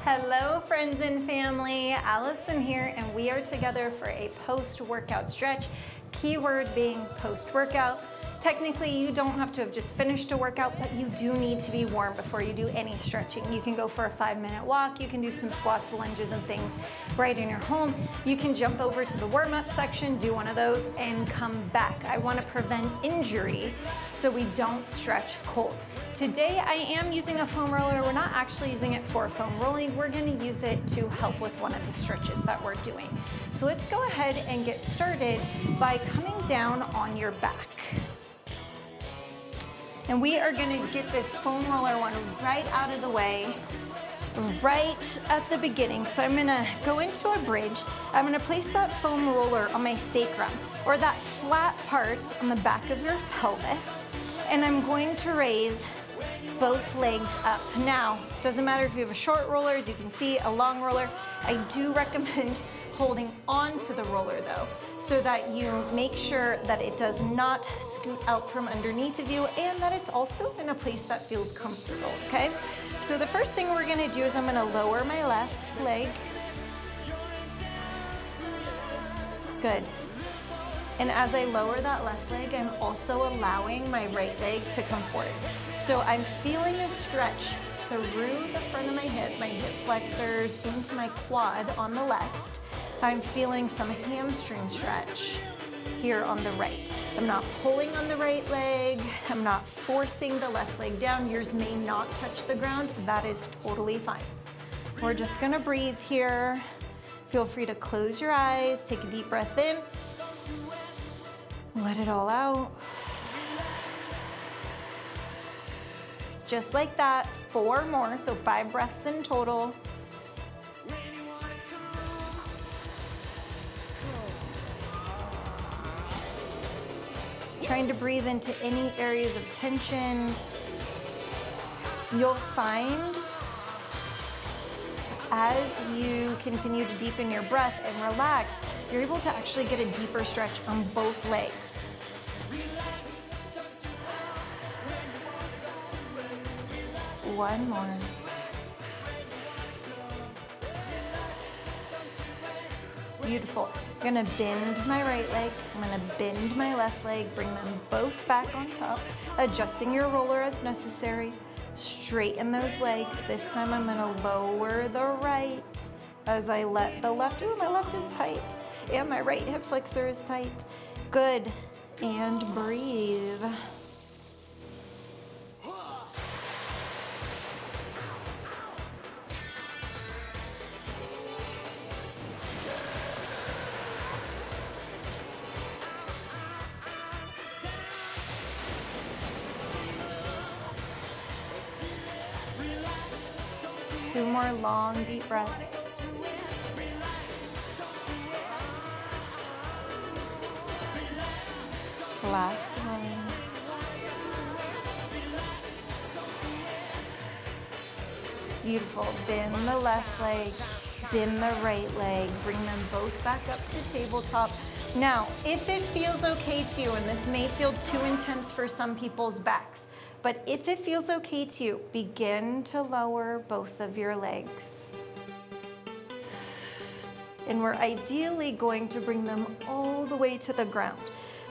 Hello friends and family, Allison here, and we are together for a post-workout stretch. Keyword being post-workout. Technically, you don't have to have just finished a workout, but you do need to be warm before you do any stretching. You can go for a 5-minute walk, you can do some squats, lunges, and things right in your home. You can jump over to the warm-up section, do one of those, and come back. I want to prevent injury so we don't stretch cold. Today, I am using a foam roller. We're not actually using it for foam rolling. We're going to use it to help with one of the stretches that we're doing. So let's go ahead and get started by coming down on your back. And we are gonna get this foam roller one right out of the way, right at the beginning. So I'm gonna go into a bridge. I'm gonna place that foam roller on my sacrum, or that flat part on the back of your pelvis. And I'm going to raise both legs up. Now, doesn't matter if you have a short roller, as you can see, a long roller. I do recommend holding on to the roller though, so that you make sure that it does not scoot out from underneath of you and that it's also in a place that feels comfortable, okay? So the first thing we're gonna do is I'm gonna lower my left leg. Good. And as I lower that left leg, I'm also allowing my right leg to come forward. So I'm feeling a stretch through the front of my hip flexors into my quad on the left. I'm feeling some hamstring stretch here on the right. I'm not pulling on the right leg. I'm not forcing the left leg down. Yours may not touch the ground. That is totally fine. We're just gonna breathe here. Feel free to close your eyes, take a deep breath in. Let it all out. Just like that, 4 more, so 5 breaths in total. Trying to breathe into any areas of tension. You'll find as you continue to deepen your breath and relax, you're able to actually get a deeper stretch on both legs. One more. Beautiful. I'm gonna bend my right leg, I'm gonna bend my left leg, bring them both back on top, adjusting your roller as necessary. Straighten those legs. This time I'm gonna lower the right as I let the left, ooh, my left is tight, and my right hip flexor is tight. Good, and breathe. Two more long, deep breaths. Last one. Beautiful. Bend the left leg, bend the right leg. Bring them both back up to tabletop. Now, if it feels okay to you, and this may feel too intense for some people's backs, but if it feels okay to you, begin to lower both of your legs. And we're ideally going to bring them all the way to the ground.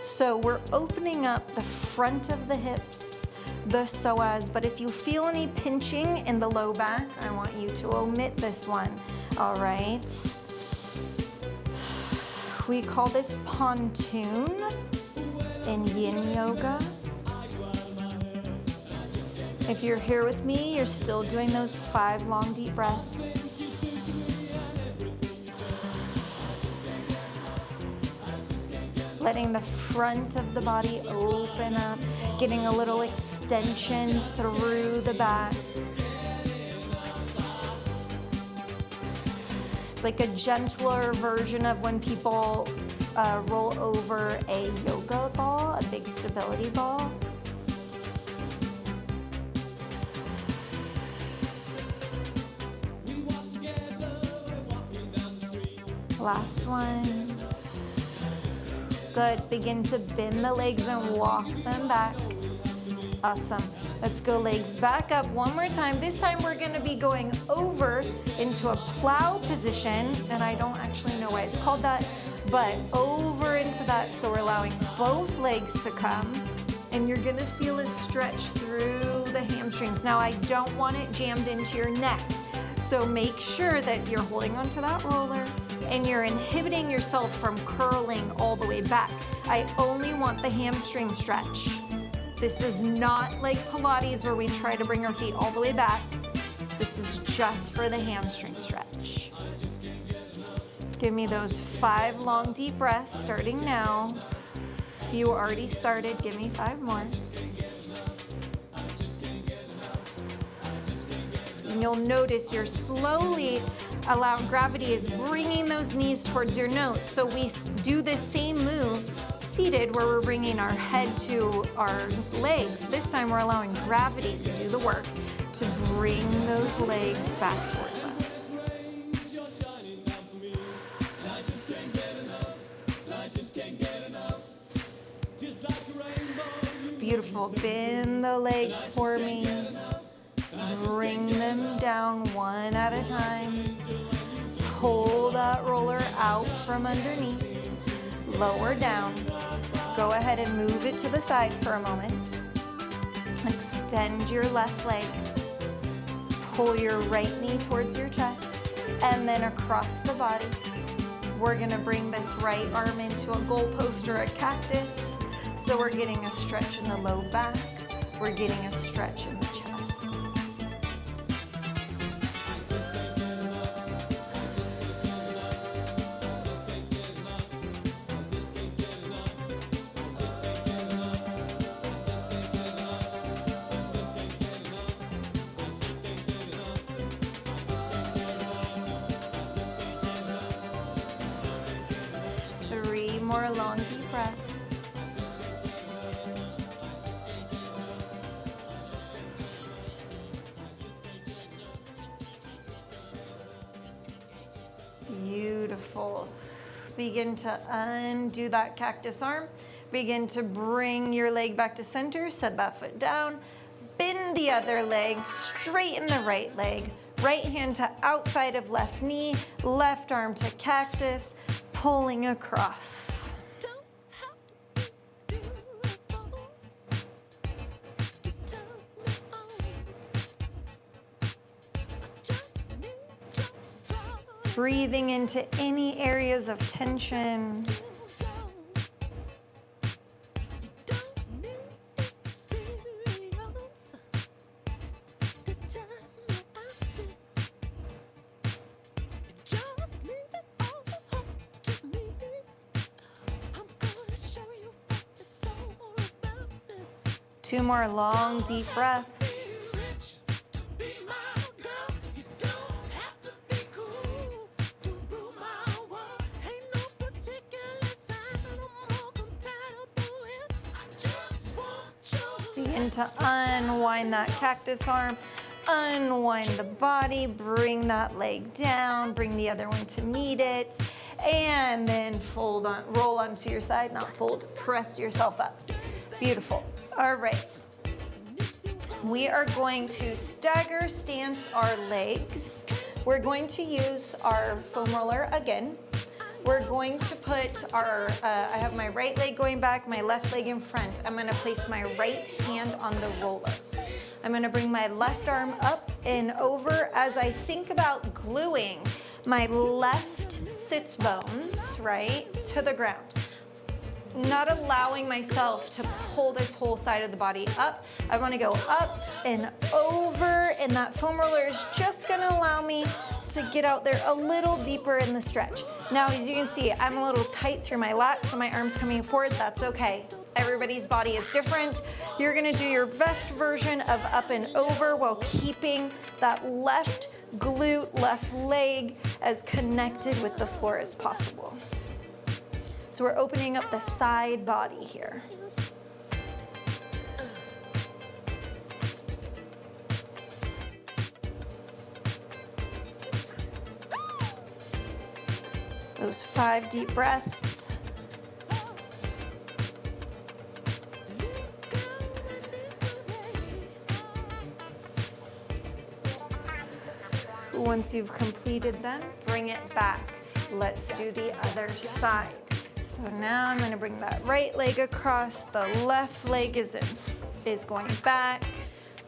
So we're opening up the front of the hips, the psoas, but if you feel any pinching in the low back, I want you to omit this one, all right? We call this pontoon in yin yoga. If you're here with me, you're still doing those 5 long, deep breaths. Letting the front of the body open up, getting a little extension through the back. It's like a gentler version of when people roll over a yoga ball, a big stability ball. Last one. Good. Begin to bend the legs and walk them back. Awesome. Let's go legs back up one more time. This time we're gonna be going over into a plow position, and I don't actually know why it's called that, but over into that, so we're allowing both legs to come, and you're gonna feel a stretch through the hamstrings. Now I don't want it jammed into your neck, so make sure that you're holding onto that roller and you're inhibiting yourself from curling all the way back. I only want the hamstring stretch. This is not like Pilates where we try to bring our feet all the way back. This is just for the hamstring stretch. Give me those 5 long deep breaths starting now. If you already started, give me 5 more. And you'll notice you're slowly allowing gravity is bringing those knees towards your nose. So we do this same move seated where we're bringing our head to our legs. This time we're allowing gravity to do the work to bring those legs back towards us. Beautiful. Bend the legs for me. Bring them down one at a time. Pull that roller out from underneath. Lower down. Go ahead and move it to the side for a moment. Extend your left leg. Pull your right knee towards your chest and then across the body. We're gonna bring this right arm into a goalpost or a cactus. So we're getting a stretch in the low back. We're getting a stretch in the chest. More long deep breaths. Beautiful. Begin to undo that cactus arm. Begin to bring your leg back to center. Set that foot down. Bend the other leg. Straighten the right leg. Right hand to outside of left knee. Left arm to cactus. Pulling across. Breathing into any areas of tension. Two more long, deep breaths. Begin to unwind that cactus arm, unwind the body, bring that leg down, bring the other one to meet it, and then fold on, roll onto your side, not fold, press yourself up. Beautiful. All right. We are going to stagger stance our legs. We're going to use our foam roller again. We're going to put our, I have my right leg going back, my left leg in front. I'm gonna place my right hand on the roller. I'm gonna bring my left arm up and over as I think about gluing my left sits bones, right, to the ground. Not allowing myself to pull this whole side of the body up. I wanna go up and over, and that foam roller is just gonna allow me to get out there a little deeper in the stretch. Now, as you can see, I'm a little tight through my lats, so my arm's coming forward. That's okay. Everybody's body is different. You're gonna do your best version of up and over while keeping that left glute, left leg as connected with the floor as possible. So we're opening up the side body here. Those 5 deep breaths. Once you've completed them, bring it back. Let's do the other side. So now I'm gonna bring that right leg across, the left leg is going back,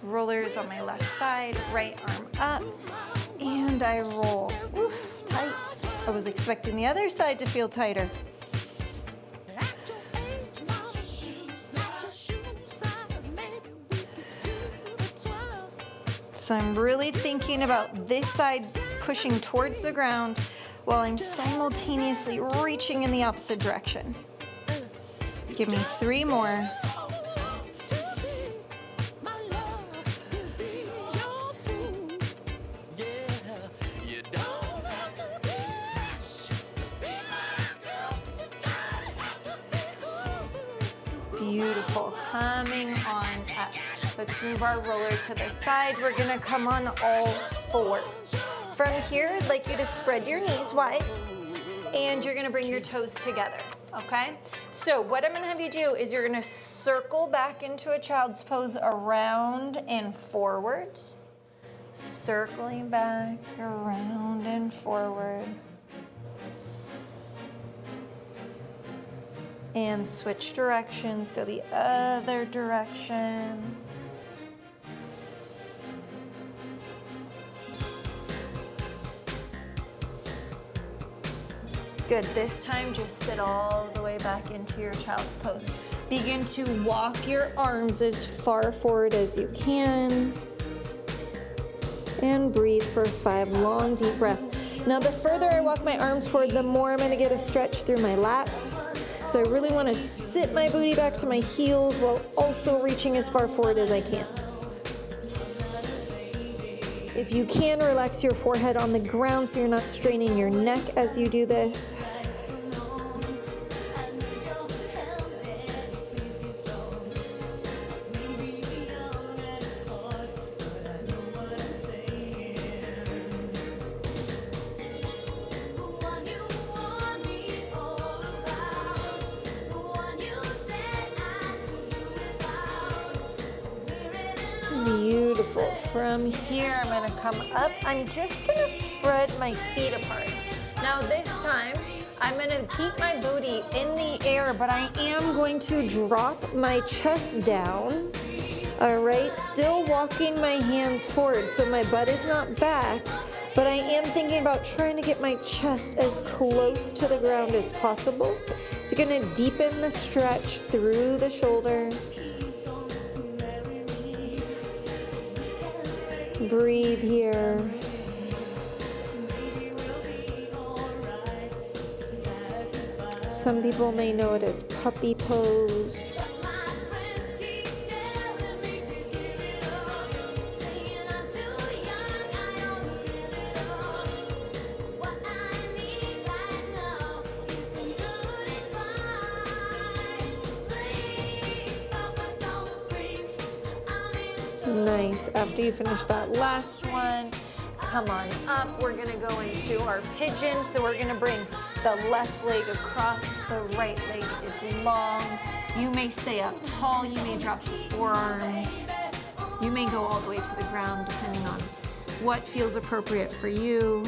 rollers on my left side, right arm up, and I roll. Oof, tight. I was expecting the other side to feel tighter. So I'm really thinking about this side pushing towards the ground while I'm simultaneously reaching in the opposite direction. Give me 3 more. Beautiful, coming on up. Let's move our roller to the side. We're gonna come on all 4s. From here, I'd like you to spread your knees wide and you're gonna bring your toes together, okay? So what I'm gonna have you do is you're gonna circle back into a child's pose around and forwards. Circling back, around and forward. And switch directions, go the other direction. Good, this time just sit all the way back into your child's pose. Begin to walk your arms as far forward as you can. And breathe for 5 long, deep breaths. Now the further I walk my arms forward, the more I'm gonna get a stretch through my lats. So I really wanna sit my booty back to my heels while also reaching as far forward as I can. If you can, relax your forehead on the ground so you're not straining your neck as you do this. Beautiful. From here, I'm gonna come up. I'm just gonna spread my feet apart. Now this time, I'm gonna keep my booty in the air, but I am going to drop my chest down. All right, still walking my hands forward, so my butt is not back, but I am thinking about trying to get my chest as close to the ground as possible. It's gonna deepen the stretch through the shoulders. Breathe here. Some people may know it as puppy pose. Nice. After you finish that last one, come on up. We're gonna go into our pigeon. So we're gonna bring the left leg across, the right leg is long. You may stay up tall, you may drop the forearms. You may go all the way to the ground depending on what feels appropriate for you.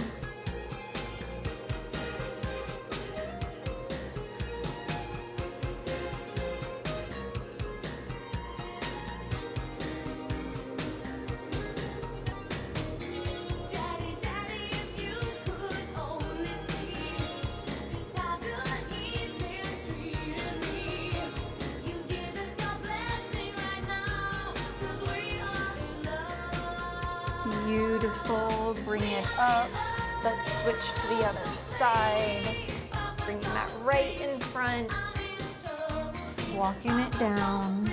Beautiful, bring it up. Let's switch to the other side. Bringing that right in front, walking it down.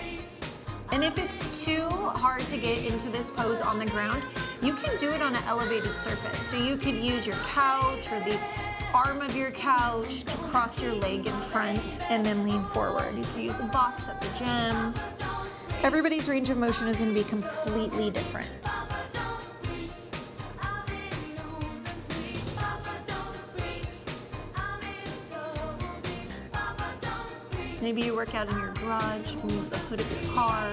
And if it's too hard to get into this pose on the ground, you can do it on an elevated surface. So you could use your couch or the arm of your couch to cross your leg in front and then lean forward. You can use a box at the gym. Everybody's range of motion is going to be completely different. Maybe you work out in your garage, you can use the hood of your car.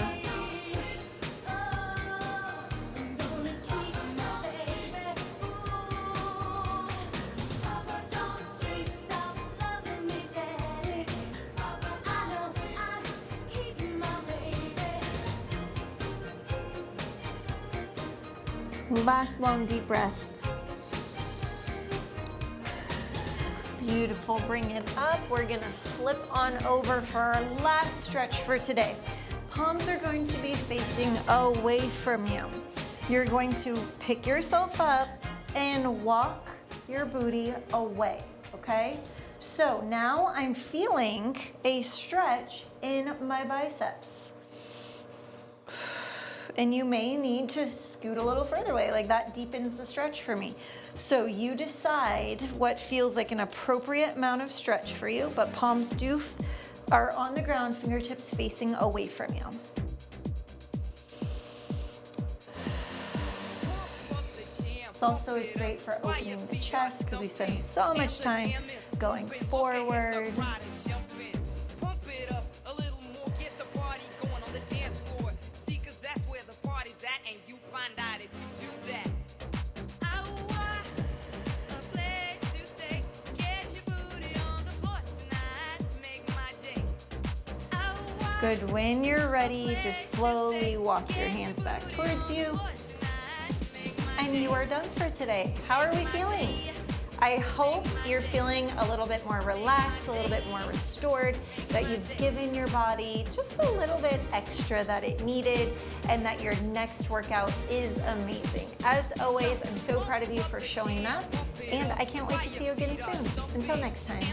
Last long deep breath. Beautiful, bring it up. We're gonna flip on over for our last stretch for today. Palms are going to be facing away from you. You're going to pick yourself up and walk your booty away, okay? So now I'm feeling a stretch in my biceps. And you may need to scoot a little further away, like that deepens the stretch for me. So you decide what feels like an appropriate amount of stretch for you, but palms are on the ground, fingertips facing away from you. This also is great for opening the chest because we spend so much time going forward. Good, when you're ready, just slowly walk your hands back towards you. And you are done for today. How are we feeling? I hope you're feeling a little bit more relaxed, a little bit more restored, that you've given your body just a little bit extra that it needed, and that your next workout is amazing. As always, I'm so proud of you for showing up, and I can't wait to see you again soon. Until next time.